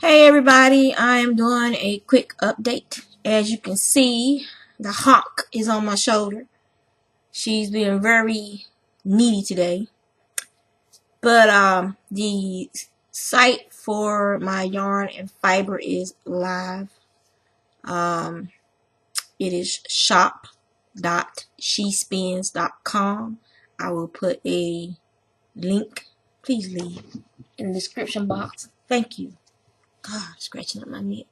Hey everybody, I am doing a quick update. As you can see, the hawk is on my shoulder. She's been very needy today. But the site for my yarn and fiber is live. Um, it is shop.shespins.com. I will put a link, please leave, in the description box. Thank you. God, scratching up my neck.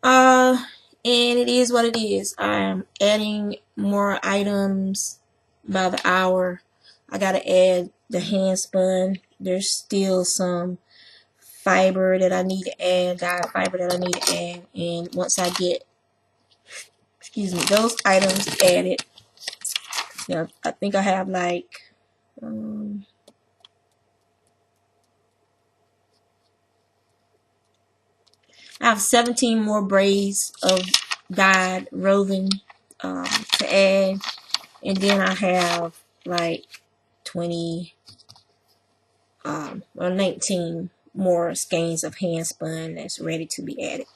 Uh, and it is what it is. I'm adding more items by the hour. I gotta add the hand spun. There's still some fiber that I need to add, dyed fiber that I need to add. And once I get, those items added, I think I have like, I have 17 more braids of dyed roving to add. And then I have like 20 or 19 more skeins of hand spun that's ready to be added.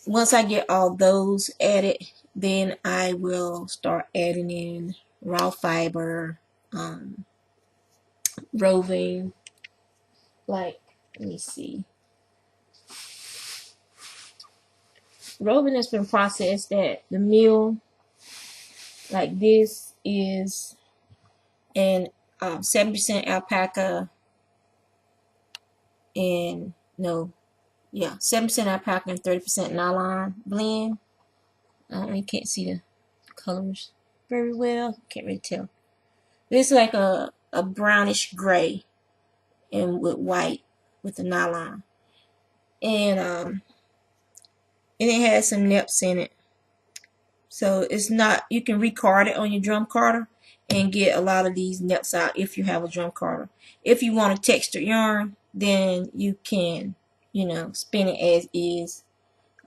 Once I get all those added, then I will start adding in raw fiber, roving, like, let me see. Roving has been processed at the mill. Like this is an 7% alpaca and 7% alpaca and 30% nylon blend. I can't see the colors very well. Can't really tell. This is like a brownish gray and with white with the nylon. And it has some nips in it. So it's not, you can recard it on your drum carder and get a lot of these nips out if you have a drum carder. If you want a textured yarn, then you can, spin it as is.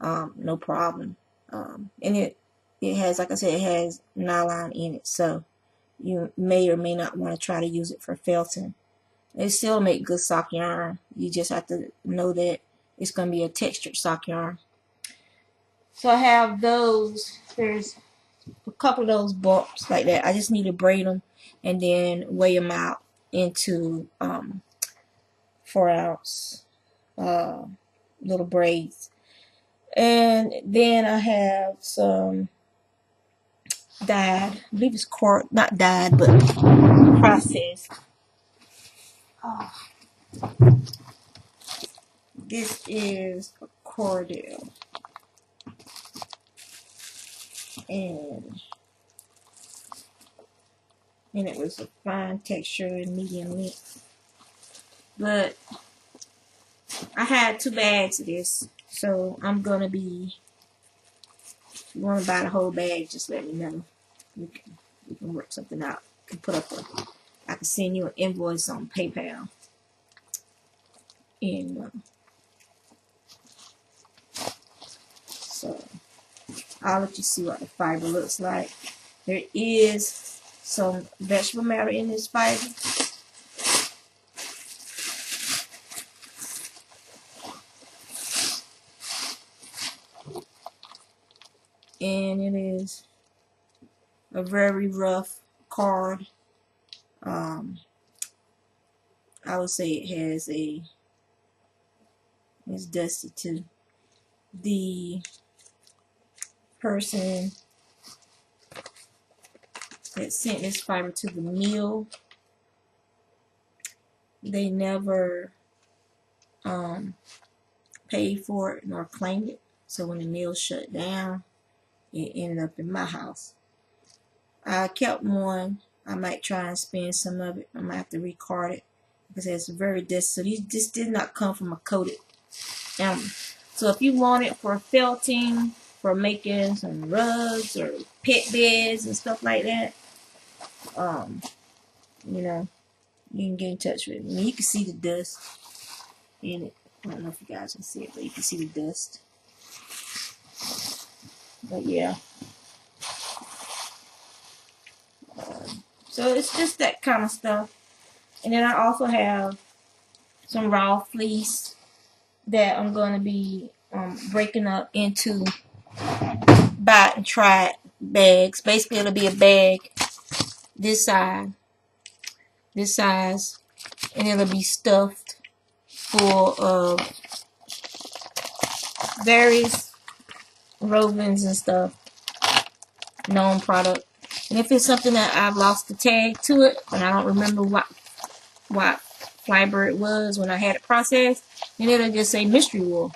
No problem. And it has, like I said, it has nylon in it, so you may or may not want to try to use it for felting. It still make good sock yarn. You just have to know that it's going to be a textured sock yarn. So I have those. There's a couple of those bumps like that. I just need to braid them and then weigh them out into 4-ounce little braids. And then I have some dyed, I believe it's not dyed, but processed. This is a cordell, and it was a fine texture and medium length. But I had 2 bags of this, so I'm gonna be. If you want to buy the whole bag, just let me know. We can work something out. I can send you an invoice on PayPal. And so I'll let you see what the fiber looks like. There is some vegetable matter in this fiber. And it is a very rough card. I would say it's dusty too. The person that sent this fiber to the mill, they never paid for it nor claimed it. So when the mill shut down, it ended up in my house. I kept one. I might try and spin some of it. I might have to recard it because it's very dusty. So this did not come from a coated emerald. So if you want it for felting, for making some rugs or pet beds and stuff like that, you can get in touch with me. You can see the dust in it. I don't know if you guys can see it, but you can see the dust. But yeah. So it's just that kind of stuff. And then I also have some raw fleece that I'm going to be breaking up into buy and try bags. Basically, it'll be a bag this size, and it'll be stuffed full of various rovings and stuff, known product. And if it's something that I've lost the tag to it and I don't remember what fiber it was when I had it processed, then it'll just say mystery wool.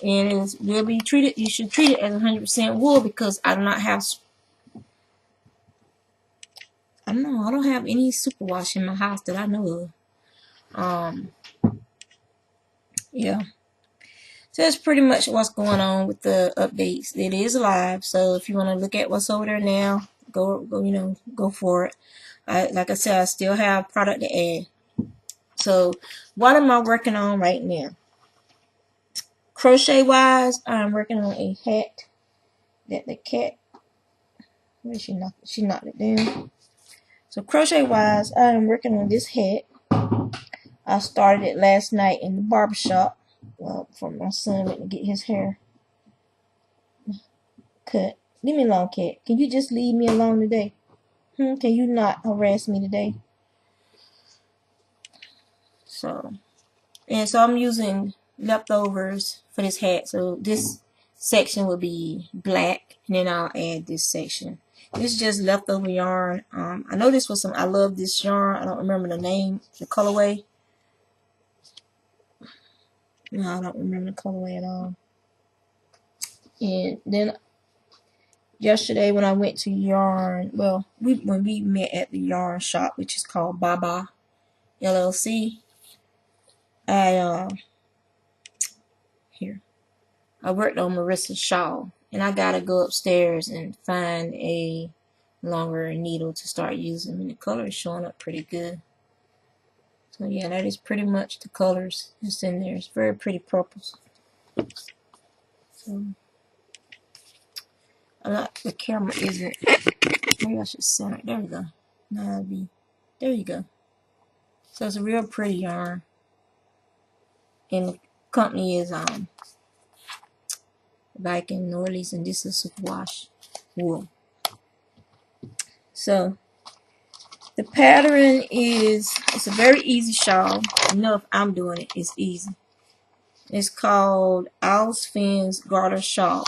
And it will be treated, you should treat it as 100% wool, because I do not have, I don't have any superwash in my house that I know of. Yeah. So that's pretty much what's going on with the updates. It is live, so if you want to look at what's over there now, go for it. Like I said, I still have product to add. So what am I working on right now? Crochet wise, I'm working on a hat that the cat, where she knocked it down. So crochet wise, I'm working on this hat. I started it last night in the barbershop. Well, for my son went to get his hair cut. Leave me alone, cat. Can you just leave me alone today? Can you not harass me today? So I'm using leftovers for this hat. So this section will be black, and then I'll add this section. This is just leftover yarn. I know this was some, I love this yarn. I don't remember the name, the colorway. No, I don't remember the colorway at all. And then yesterday when I went to yarn, well, when we met at the yarn shop, which is called Baba LLC, I worked on Marissa's shawl, and I gotta go upstairs and find a longer needle to start using, and the color is showing up pretty good. So yeah, that is pretty much the colors that's in there. It's very pretty purples. So the camera isn't, maybe I should center it. There we go. Now it'll be, there you go. So it's a real pretty yarn, and the company is Viking Norleys, and this is superwash wool. So the pattern is, it's a very easy shawl. You know, if I'm doing it, it's easy. It's called Owl's Fins Garter Shawl.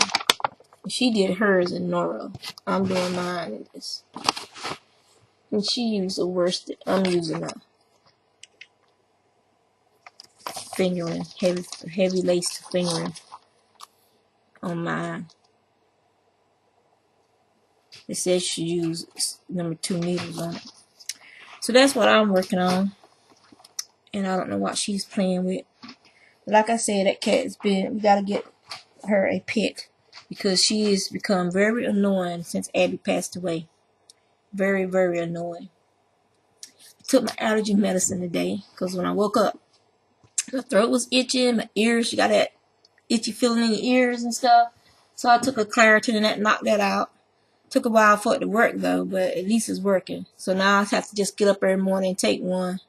She did hers in Nora. I'm doing mine in this. And she used the worsted. I'm using a fingering, heavy lace fingering on mine. It says she used number 2 needles on it. So that's what I'm working on. And I don't know what she's playing with. Like I said, that cat has been, we gotta get her a pet, because she has become very annoying since Abby passed away. Very, very annoying. I took my allergy medicine today, because when I woke up, my throat was itching, my ears, you got that itchy feeling in your ears and stuff. So I took a Claritin and that knocked that out. Took a while for it to work though, but at least it's working. So now I have to just get up every morning and take one.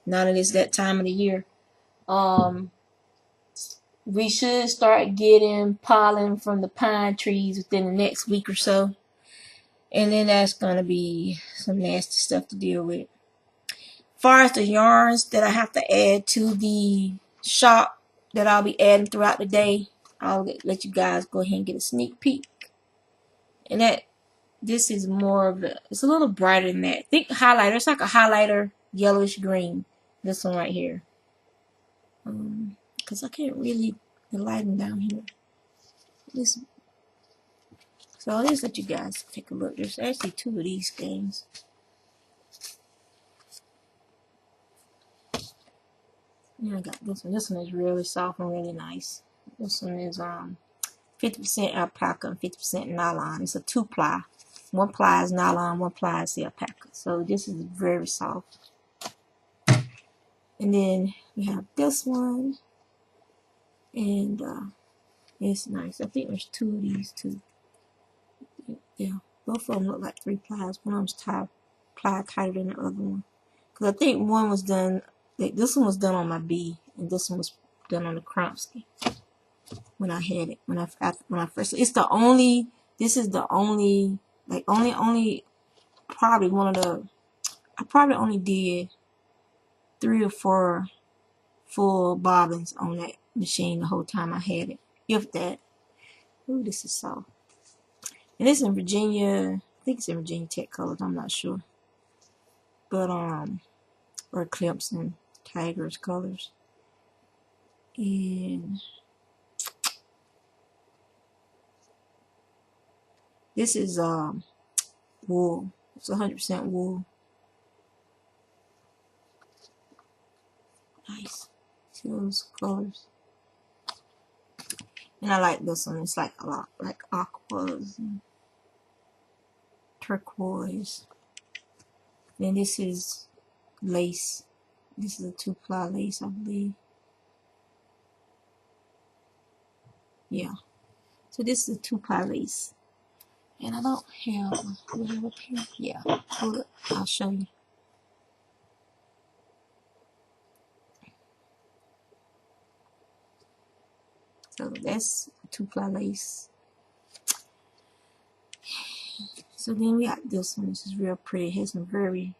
Now that it's that time of the year. We should start getting pollen from the pine trees within the next week or so. And then that's going to be some nasty stuff to deal with. As far as the yarns that I have to add to the shop that I'll be adding throughout the day, I'll let you guys go ahead and get a sneak peek. And that, this is more of a, it's a little brighter than that. Think highlighter. It's like a highlighter, yellowish green. This one right here. Because I can't really, the lighting down here. This, so I'll just let you guys take a look. There's actually 2 of these things. And I got this one. This one is really soft and really nice. This one is 50% alpaca and 50% nylon. It's a 2-ply. 1 ply is nylon, 1 ply is the alpaca. So this is very soft. And then we have this one. And it's nice. I think there's 2 of these too. Yeah, both of them look like 3 plies. One of them's ply tighter than the other one. Because I think one was done, like this one was done on my B, and this one was done on the Cromsky when I had it. When I first, it's the only. This is the only, like only probably one of the. I probably only did 3 or 4 full bobbins on that machine the whole time I had it, if that. Ooh, this is soft. And it's in Virginia. I think it's in Virginia Tech colors. I'm not sure, but or Clemson Tigers colors. And this is wool. It's 100% wool. Nice. See those colors. And I like this one. It's like a lot like aquas and turquoise. Then this is lace. This is a 2-ply lace, I believe. Yeah. So this is a 2-ply lace. And I don't have, do I have up here? Yeah. Hold up. I'll show you. So that's 2-ply lace. So then we got this one. This is real pretty. It has some very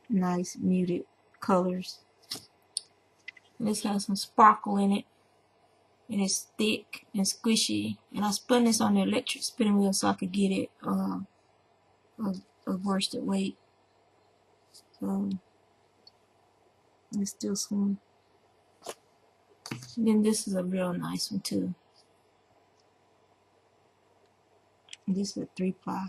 nice muted colors. And this has some sparkle in it. And it's thick and squishy. And I spun this on the electric spinning wheel so I could get it a worsted weight. So it's still swing. And then this is a real nice one too. And this is a 3-ply.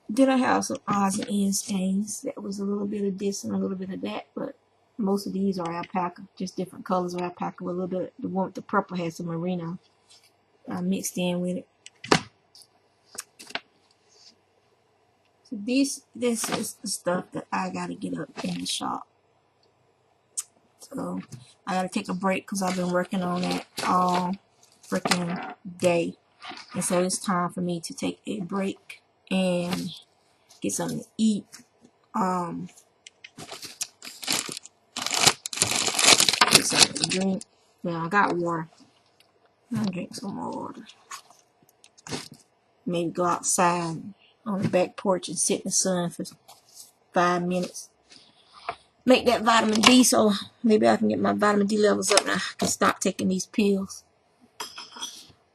Then I have some odds and ends skeins. That was a little bit of this and a little bit of that, but most of these are alpaca, just different colors of alpaca with a little bit. The one with the purple has some merino mixed in with it. So this is the stuff that I gotta get up in the shop. So I gotta take a break because I've been working on that all freaking day, and so it's time for me to take a break and get something to eat. Get something to drink. Yeah, I got water. I'll drink some more water. Maybe go outside on the back porch and sit in the sun for 5 minutes. Make that vitamin D so maybe I can get my vitamin D levels up and I can stop taking these pills.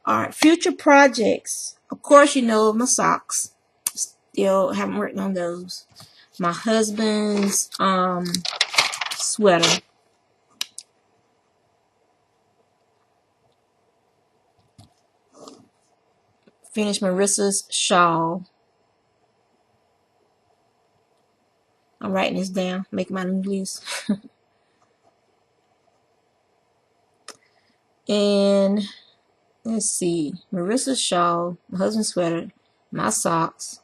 Alright, future projects. Of course, you know my socks. Still haven't worked on those. My husband's sweater. Finished Marissa's shawl. I'm writing this down, making my new list. And let's see, Marissa's shawl, my husband's sweater, my socks,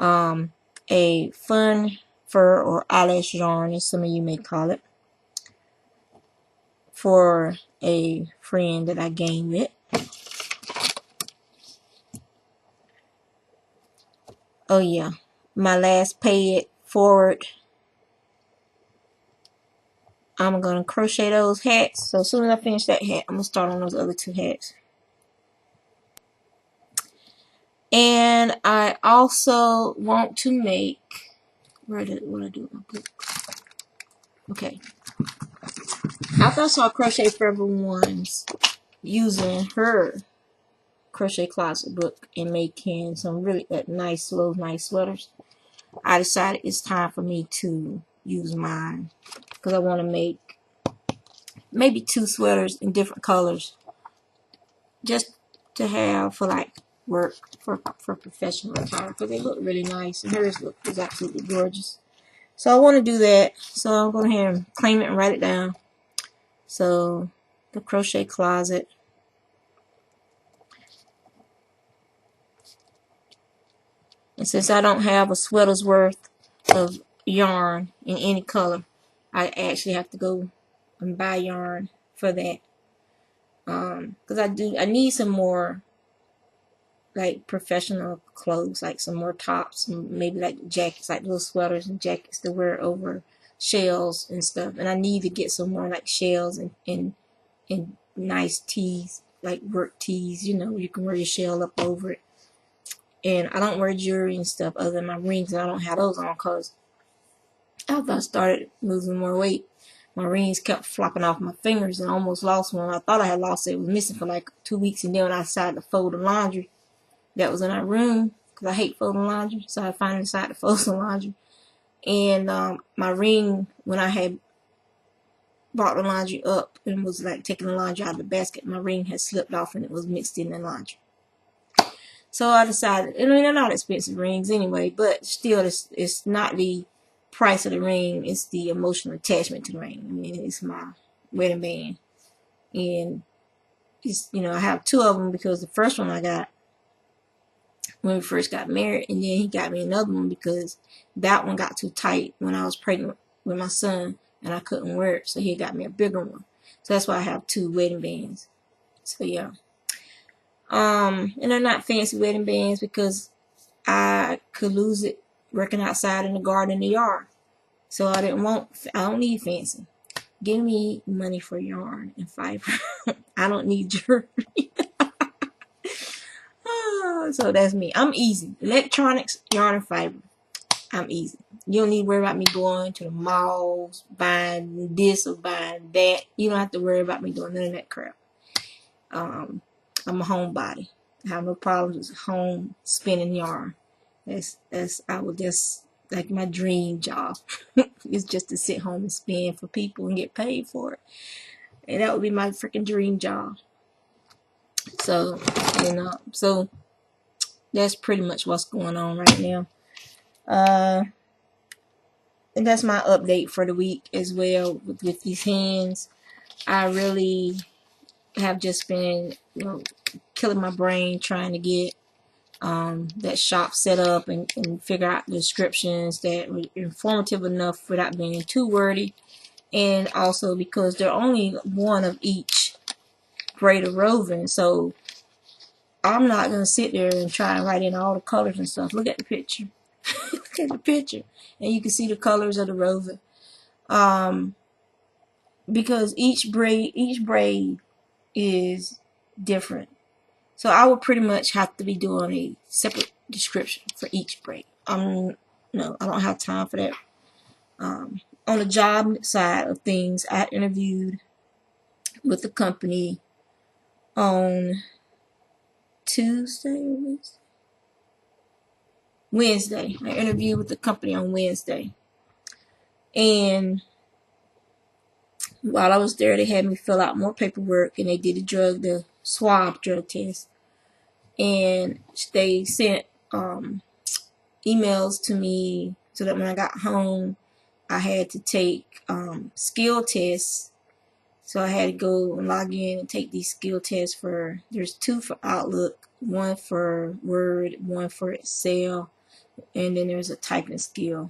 a fun fur or eyelash yarn, as some of you may call it, for a friend that I gained with. Oh yeah, my last pay it forward. I'm gonna crochet those hats. So as soon as I finish that hat, I'm gonna start on those other 2 hats. And I also want to make, what I do with my book? Okay. After I saw Crochet Forever Ones using her crochet closet book and making some really nice, slow, nice sweaters, I decided it's time for me to use mine because I want to make maybe 2 sweaters in different colors just to have for like work, for professional attire, because they look really nice and hers is absolutely gorgeous. So I want to do that. So I'm going to go ahead and claim it and write it down. So the crochet closet. And since I don't have a sweater's worth of yarn in any color, I actually have to go and buy yarn for that. Because I need some more like professional clothes, like some more tops, and maybe like jackets, like little sweaters and jackets to wear over shells and stuff. And I need to get some more like shells and nice tees, like work tees, you know, you can wear your shell up over it. And I don't wear jewelry and stuff other than my rings, and I don't have those on because after I started losing more weight, my rings kept flopping off my fingers and I almost lost one. I thought I had lost it. It was missing for like 2 weeks, and then when I decided to fold the laundry that was in our room, because I hate folding laundry, so I finally decided to fold some laundry. And my ring, when I had brought the laundry up and was like taking the laundry out of the basket, my ring had slipped off and it was mixed in the laundry. So I decided, I mean, they're not expensive rings anyway, but still, it's not the price of the ring, it's the emotional attachment to the ring. I mean, it's my wedding band. And it's, you know, I have two of them because the first one I got when we first got married, and then he got me another one because that one got too tight when I was pregnant with my son and I couldn't wear it, so he got me a bigger one. So that's why I have two wedding bands. So yeah. And they're not fancy wedding bands because I could lose it working outside in the garden in the yard. So I don't need fancy. Give me money for yarn and fiber. I don't need jewelry. So that's me. I'm easy. Electronics, yarn, and fiber. I'm easy. You don't need to worry about me going to the malls, buying this or buying that. You don't have to worry about me doing none of that crap. I'm a homebody. I have no problems with home spinning yarn. That's like my dream job. It's just to sit home and spin for people and get paid for it. And that would be my freaking dream job. So, so that's pretty much what's going on right now. And that's my update for the week as well with these hands. I really have just been, killing my brain trying to get that shop set up and figure out the descriptions that were informative enough without being too wordy. And also because they're only one of each grade of roving, so I'm not going to sit there and try and write in all the colors and stuff. Look at the picture. Look at the picture. And you can see the colors of the roving. Because each braid is different. So I would pretty much have to be doing a separate description for each braid. No, I don't have time for that. On the job side of things, I interviewed with the company on Wednesday. I interviewed with the company on Wednesday. And while I was there, they had me fill out more paperwork, and they did the swab drug test. And they sent emails to me so that when I got home, I had to take skill tests. So I had to go and log in and take these skill tests there's 2 for Outlook, 1 for Word, 1 for Excel, and then there's a typing speed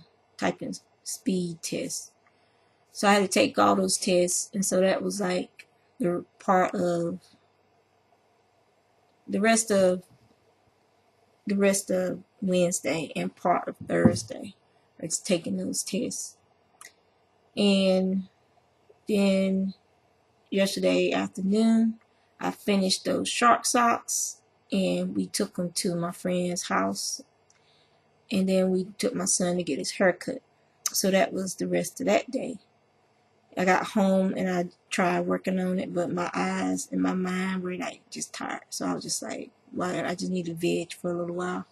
test. So I had to take all those tests, and so that was like the part of the rest of Wednesday and part of Thursday. It's taking those tests. And then yesterday afternoon, I finished those shark socks, and we took them to my friend's house, and then we took my son to get his haircut. So that was the rest of that day. I got home and I tried working on it, but my eyes and my mind were like just tired. So I was just like, well, I just need to veg for a little while.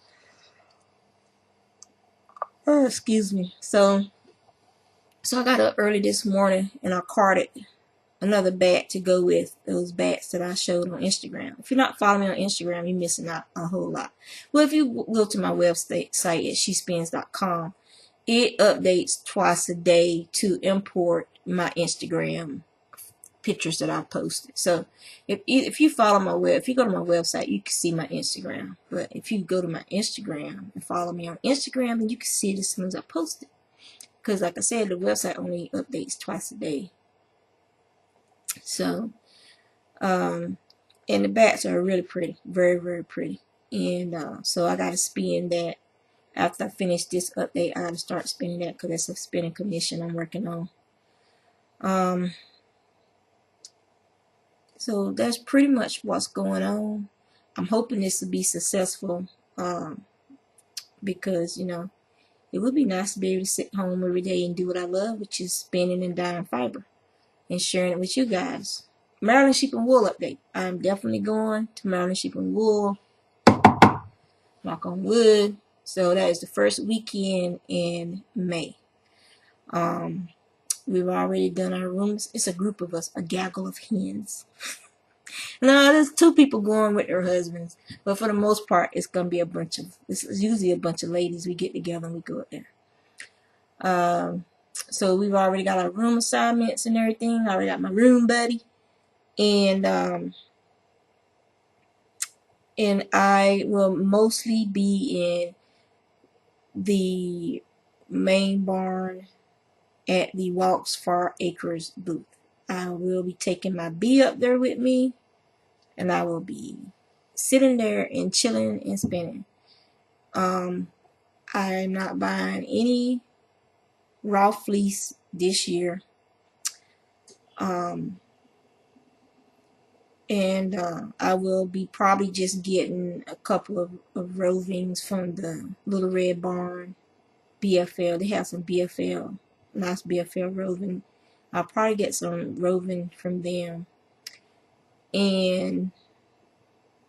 Oh, excuse me. So I got up early this morning and I carded another bat to go with those bats that I showed on Instagram. If you're not following me on Instagram, you're missing out a whole lot. Well, if you go to my website at shespins.com, it updates twice a day to import my Instagram pictures that I posted. So if you follow if you go to my website, you can see my Instagram. But if you go to my Instagram and follow me on Instagram, then you can see it as soon as I post it. Because like I said, the website only updates twice a day. So, and the bats are really pretty, very, very pretty. And so I got to spin that. After I finish this update, I got to start spinning that because that's a spinning commission I'm working on. So that's pretty much what's going on. I'm hoping this will be successful because, you know, it would be nice to be able to sit home every day and do what I love, which is spinning and dyeing fiber and sharing it with you guys. Maryland Sheep and Wool update. I'm definitely going to Maryland Sheep and Wool. Knock on wood. So that is the first weekend in May. We've already done our rooms. It's a group of us, a gaggle of hens. No, there's 2 people going with their husbands, but for the most part, it's gonna be it's usually a bunch of ladies. We get together and we go up there. So we've already got our room assignments and everything. I already got my room buddy, and I will mostly be in the main barn at the Walks Far Acres booth. I will be taking my bee up there with me, and I will be sitting there and chilling and spinning. I'm not buying any raw fleece this year. I will be probably just getting a couple of rovings from the Little Red Barn BFL. They have some BFL, nice BFL roving. I'll probably get some roving from them.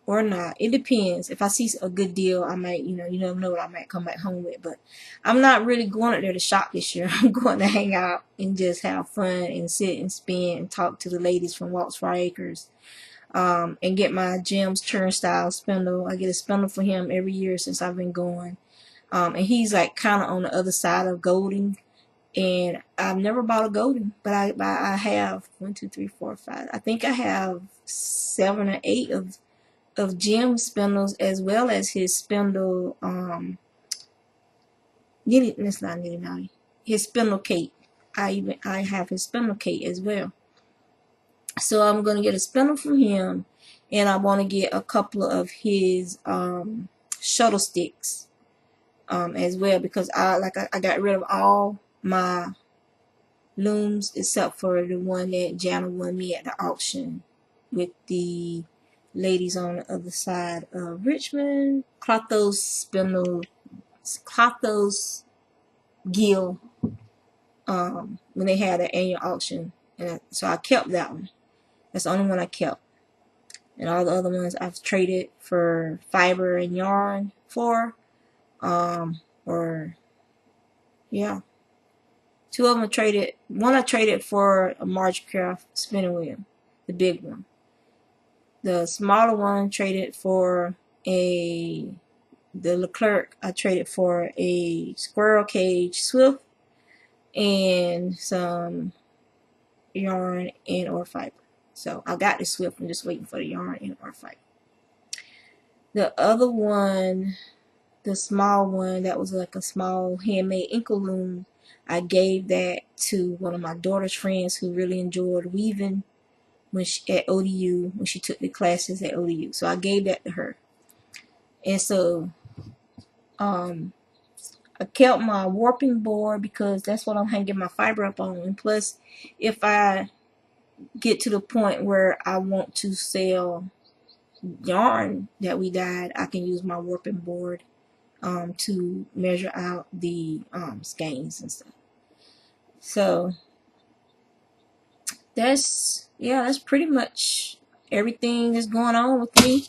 Or not. It depends. If I see a good deal, I might, you never know what I might come back home with. But I'm not really going up there to shop this year. I'm going to hang out and just have fun and sit and spin and talk to the ladies from Walks for Acres. And get my Jim's turnstile spindle. I get a spindle for him every year since I've been going. And he's like kind of on the other side of Golding. And I've never bought a Golden, but I have 1, 2, 3, 4, 5. I think I have 7 or 8 of Jim's spindles, as well as his spindle it's not nitty naughty. His spindle cake. I have his spindle cake as well. So I'm gonna get a spindle from him, and I want to get a couple of his shuttle sticks as well, because I got rid of all my looms except for the one that Jana won me at the auction with the ladies on the other side of Richmond. Clothos spindle, Clothos Gill, when they had an annual auction, and so I kept that one. That's the only one I kept, and all the other ones I've traded for fiber and yarn for, yeah. 2 of them I traded. One I traded for a Marchcraft spinning wheel, the big one. The smaller one traded for the Leclerc. I traded for a squirrel cage Swift and some yarn and or fiber. So I got the Swift. I'm just waiting for the yarn and or fiber. The other one, the small one, that was like a small handmade ankle loom, I gave that to one of my daughter's friends who really enjoyed weaving at ODU, when she took the classes at ODU. So I gave that to her. And so I kept my warping board because that's what I'm hanging my fiber up on. And plus, if I get to the point where I want to sell yarn that we dyed, I can use my warping board to measure out the skeins and stuff. So that's pretty much everything that's going on with me.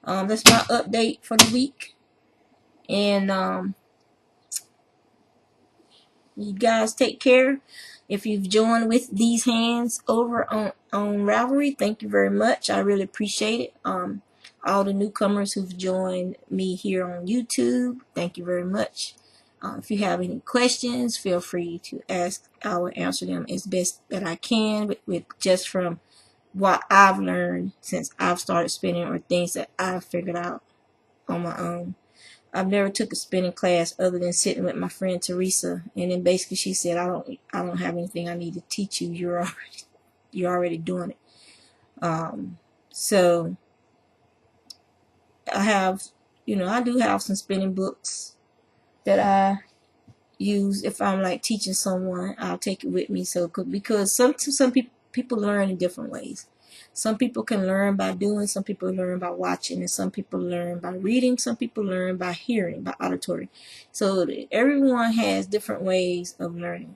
That's my update for the week. And you guys take care. If you've joined with these hands over on Ravelry, thank you very much. I really appreciate it. All the newcomers who've joined me here on YouTube, thank you very much. If you have any questions, feel free to ask. I will answer them as best that I can with just from what I've learned since I've started spinning, or things that I've figured out on my own. I've never took a spinning class other than sitting with my friend Teresa, and then basically she said, I don't have anything I need to teach you. You're already doing it. So I have you know, I do have some spinning books that I use if I'm like teaching someone. I'll take it with me. So because some people learn in different ways. Some people can learn by doing, some people learn by watching, and some people learn by reading, some people learn by hearing, by auditory. So everyone has different ways of learning.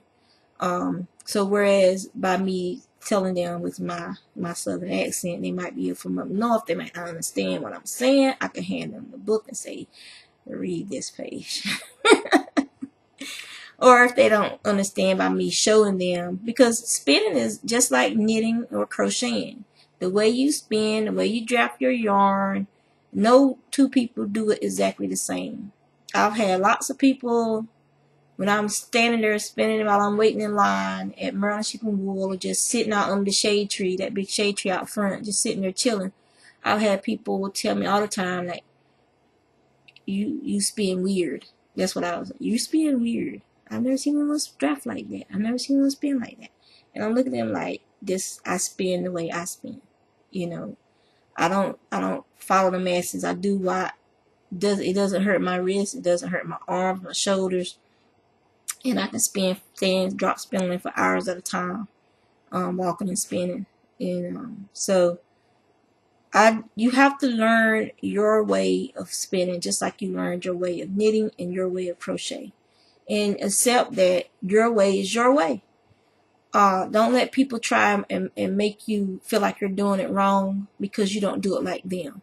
So whereas by me telling them with my southern accent, they might be from up north, they might not understand what I'm saying. I can hand them the book and say, read this page. Or if they don't understand, by me showing them, because spinning is just like knitting or crocheting. The way you spin, the way you drop your yarn, no two people do it exactly the same. I've had lots of people, when I'm standing there spinning while I'm waiting in line at Maryland Sheep and Wool, or just sitting out under the shade tree, that big shade tree out front, just sitting there chilling, I've had people tell me all the time, like, you spin weird. That's what I was like, you spin weird. I've never seen one draft like that. I've never seen one spin like that. And I'm looking at them like, this, I spin the way I spin. You know, I don't follow the masses. I do what it doesn't hurt my wrist, it doesn't hurt my arms, my shoulders, and I can stand, drop spinning for hours at a time, walking and spinning. And so you have to learn your way of spinning, just like you learned your way of knitting and your way of crochet, and accept that your way is your way. Don't let people try and make you feel like you're doing it wrong because you don't do it like them.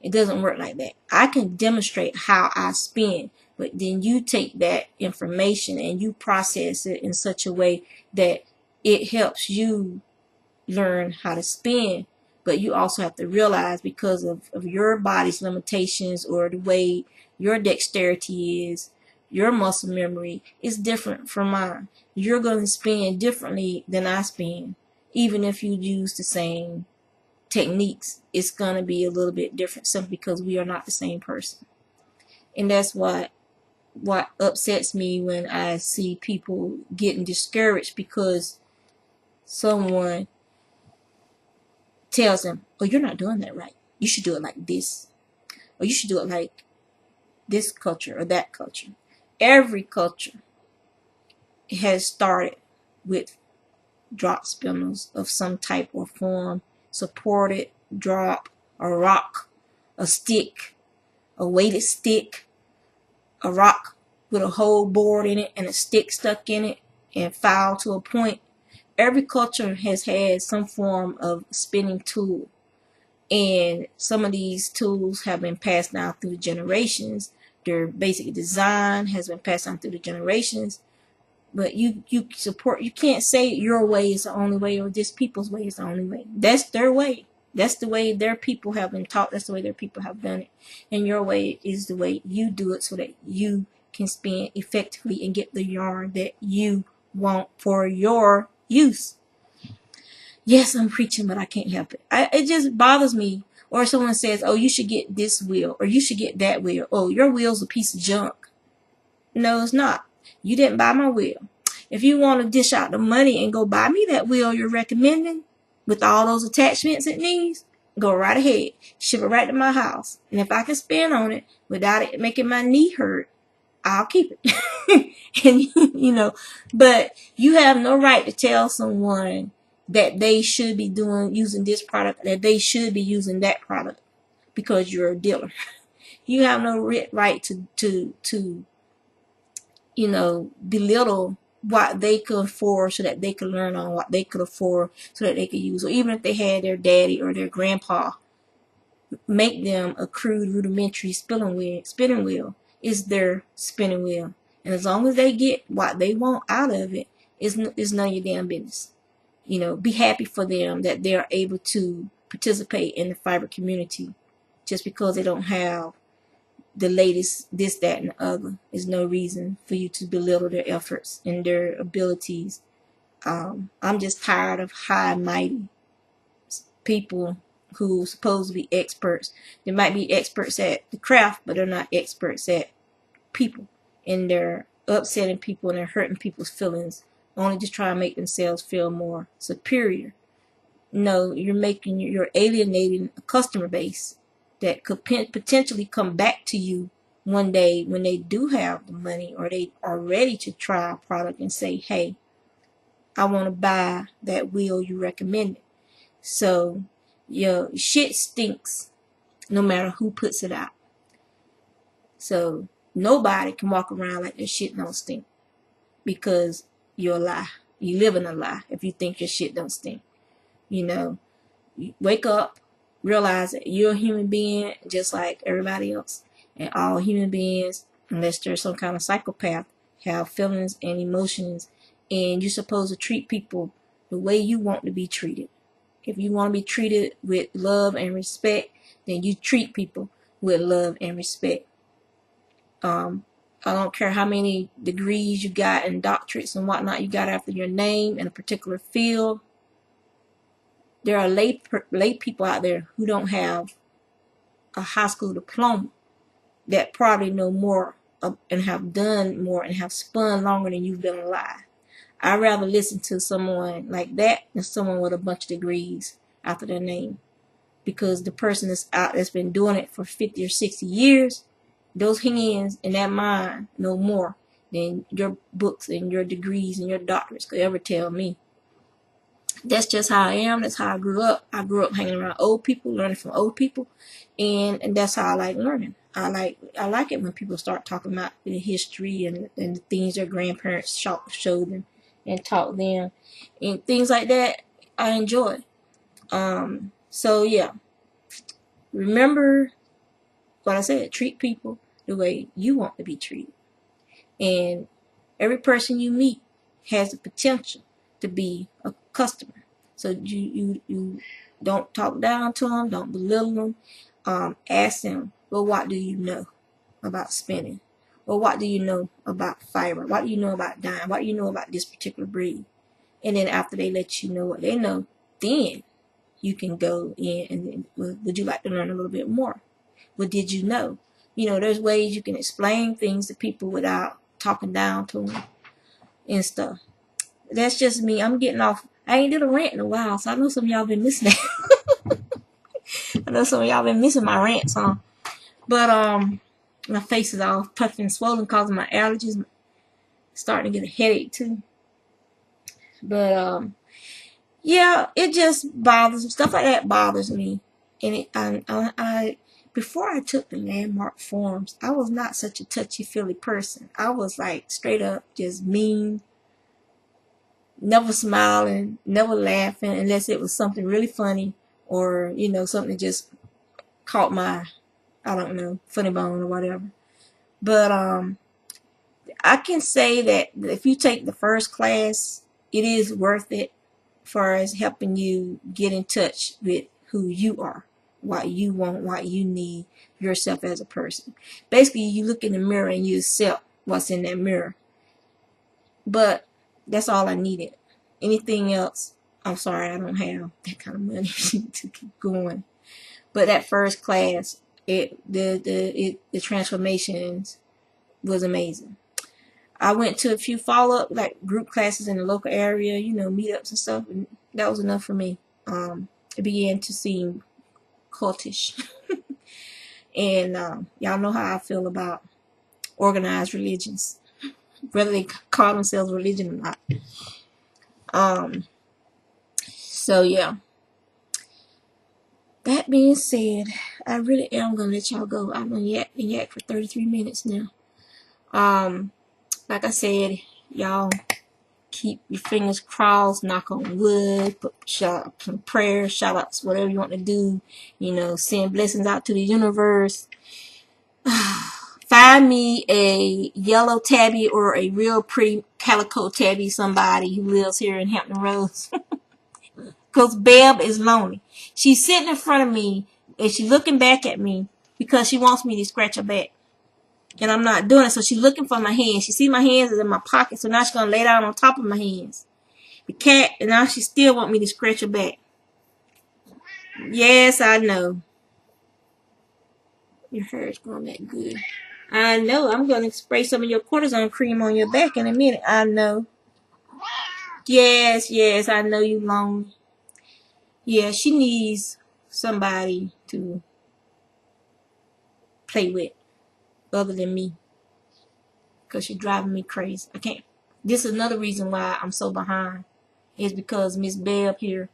It doesn't work like that. I can demonstrate how I spin, but then you take that information and you process it in such a way that it helps you learn how to spin. But you also have to realize, because of your body's limitations or the way your dexterity is, your muscle memory is different from mine. You're going to spin differently than I spin. Even if you use the same techniques, it's going to be a little bit different, simply because we are not the same person. And that's what upsets me when I see people getting discouraged because someone tells them, oh, you're not doing that right. You should do it like this. Or you should do it like this culture or that culture. Every culture has started with drop spindles of some type or form, supported, drop, a rock, a stick, a weighted stick, a rock with a whole board in it and a stick stuck in it and filed to a point. Every culture has had some form of spinning tool, and some of these tools have been passed down through the generations. Their basic design has been passed down through the generations, but you can't say your way is the only way or this people's way is the only way. That's their way. That's the way their people have been taught. That's the way their people have done it. And your way is the way you do it so that you can spin effectively and get the yarn that you want for your use. Yes, I'm preaching, but I can't help it. It just bothers me. Or someone says, oh, you should get this wheel, or you should get that wheel. Oh, your wheel's a piece of junk. No, it's not. You didn't buy my wheel. If you want to dish out the money and go buy me that wheel you're recommending with all those attachments it needs, go right ahead. Ship it right to my house. And if I can spin on it without it making my knee hurt, I'll keep it. And you know, but you have no right to tell someone that they should be using this product, that they should be using that product because you're a dealer. You have no right to you know, belittle what they could afford so that they could learn on what they could afford so that they could use. Or even if they had their daddy or their grandpa make them a crude rudimentary spinning wheel, is their spinning wheel. And as long as they get what they want out of it, it's none of your damn business. You know, be happy for them that they're able to participate in the fiber community. Just because they don't have the latest this, that, and the other is no reason for you to belittle their efforts and their abilities. I'm just tired of high and mighty people who are supposed to be experts. They might be experts at the craft, but they're not experts at people. And they're upsetting people and they're hurting people's feelings, only just try to make themselves feel more superior. No, you're alienating a customer base that could potentially come back to you one day when they do have the money, or they are ready to try a product and say, hey, I want to buy that wheel you recommended. So your shit stinks no matter who puts it out. So nobody can walk around like their shit don't stink, because you're a lie. You live in a lie if you think your shit don't stink. You know, you wake up, realize that you're a human being just like everybody else. And all human beings, unless they're some kind of psychopath, have feelings and emotions. And you're supposed to treat people the way you want to be treated. If you want to be treated with love and respect, then you treat people with love and respect. I don't care how many degrees you got and doctorates and whatnot you got after your name in a particular field. There are lay people out there who don't have a high school diploma that probably know more and have done more and have spun longer than you've been alive. I'd rather listen to someone like that than someone with a bunch of degrees after their name, because the person that's been doing it for 50 or 60 years, those hands and that mind know more than your books and your degrees and your doctorates could ever tell me. That's just how I am. That's how I grew up. I grew up hanging around old people, learning from old people, and that's how I like learning. I like it when people start talking about the history and the things their grandparents showed them and taught them, and things like that. I enjoy. So yeah, remember what I said. Treat people the way you want to be treated, and every person you meet has the potential to be a customer. So you don't talk down to them, don't belittle them. Ask them, well, what do you know about spinning? Well, what do you know about fiber? What do you know about dyeing? What do you know about this particular breed? And then after they let you know what they know, then you can go in and, well, would you like to learn a little bit more? What did you know? You know, there's ways you can explain things to people without talking down to them and stuff. That's just me. I'm getting off. I ain't did a rant in a while, so I know some of y'all been listening. I know some of y'all been missing my rants, huh? But my face is all puffy and swollen because of my allergies. I'm starting to get a headache too. But yeah, it just bothers me. Stuff like that bothers me. And I before I took the landmark forms, I was not such a touchy-feely person. I was like straight up just mean, never smiling, never laughing unless it was something really funny, or you know, something that just caught my, I don't know, funny bone or whatever. But I can say that if you take the first class, it is worth it for as helping you get in touch with who you are, what you want, what you need, yourself as a person. Basically, you look in the mirror and you accept what's in that mirror. But that's all I needed. Anything else, I'm sorry, I don't have that kind of money to keep going. But that first class, the transformations was amazing. I went to a few follow-up, like group classes in the local area, you know, meetups and stuff, and that was enough for me. It began to seem cultish. And y'all know how I feel about organized religions, whether they call themselves religion or not. So yeah. That being said, I really am gonna let y'all go. I'm gonna yak for 33 minutes now. Like I said, y'all keep your fingers crossed, knock on wood, put some prayers, shout outs, whatever you want to do. You know, send blessings out to the universe. Find me a yellow tabby or a real pretty calico tabby, somebody who lives here in Hampton Roads. Because Beb is lonely. She's sitting in front of me and she's looking back at me because she wants me to scratch her back. And I'm not doing it, so she's looking for my hands. She sees my hands is in my pocket, so now she's going to lay down on top of my hands. The cat, and now she still want me to scratch her back. Yes, I know. Your hair is growing that good. I know. I'm going to spray some of your cortisone cream on your back in a minute. I know. Yes, I know you lonely. Yeah, she needs somebody to play with other than me, because she's driving me crazy. I can't. This is another reason why I'm so behind, is because Miss Bell here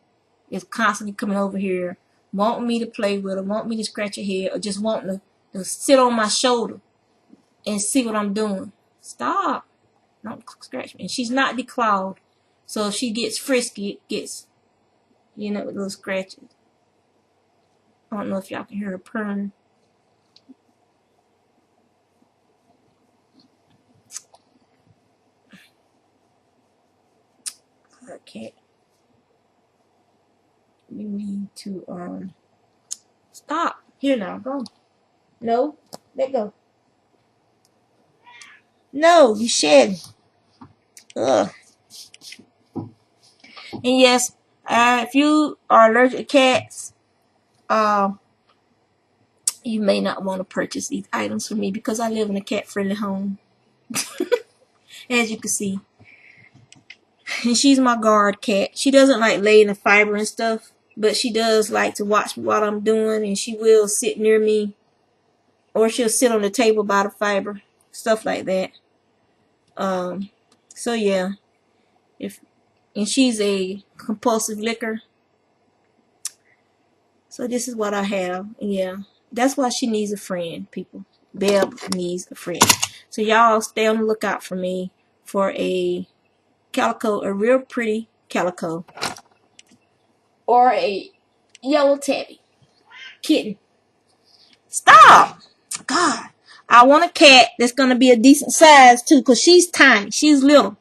is constantly coming over here, wanting me to play with her, wanting me to scratch her head, or just wanting to sit on my shoulder and see what I'm doing. Stop. Don't scratch me. And she's not declawed, so if she gets frisky, it gets, you know, little scratches. I don't know if y'all can hear her purring. Okay. We need to stop. Here now, go. No, let go. No, you shed. Ugh. And yes, if you are allergic to cats, you may not want to purchase these items from me, because I live in a cat-friendly home, as you can see. And she's my guard cat. She doesn't like lay in the fiber and stuff, but she does like to watch me while I'm doing, and she will sit near me, or she'll sit on the table by the fiber, stuff like that. So yeah, and she's a compulsive licker. So this is what I have. Yeah, that's why she needs a friend, people. Belle needs a friend. So y'all stay on the lookout for me for a calico, a real pretty calico, or a yellow tabby kitten. Stop! God, I want a cat that's gonna be a decent size too, cause she's tiny. She's little.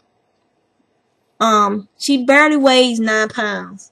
She barely weighs 9 pounds.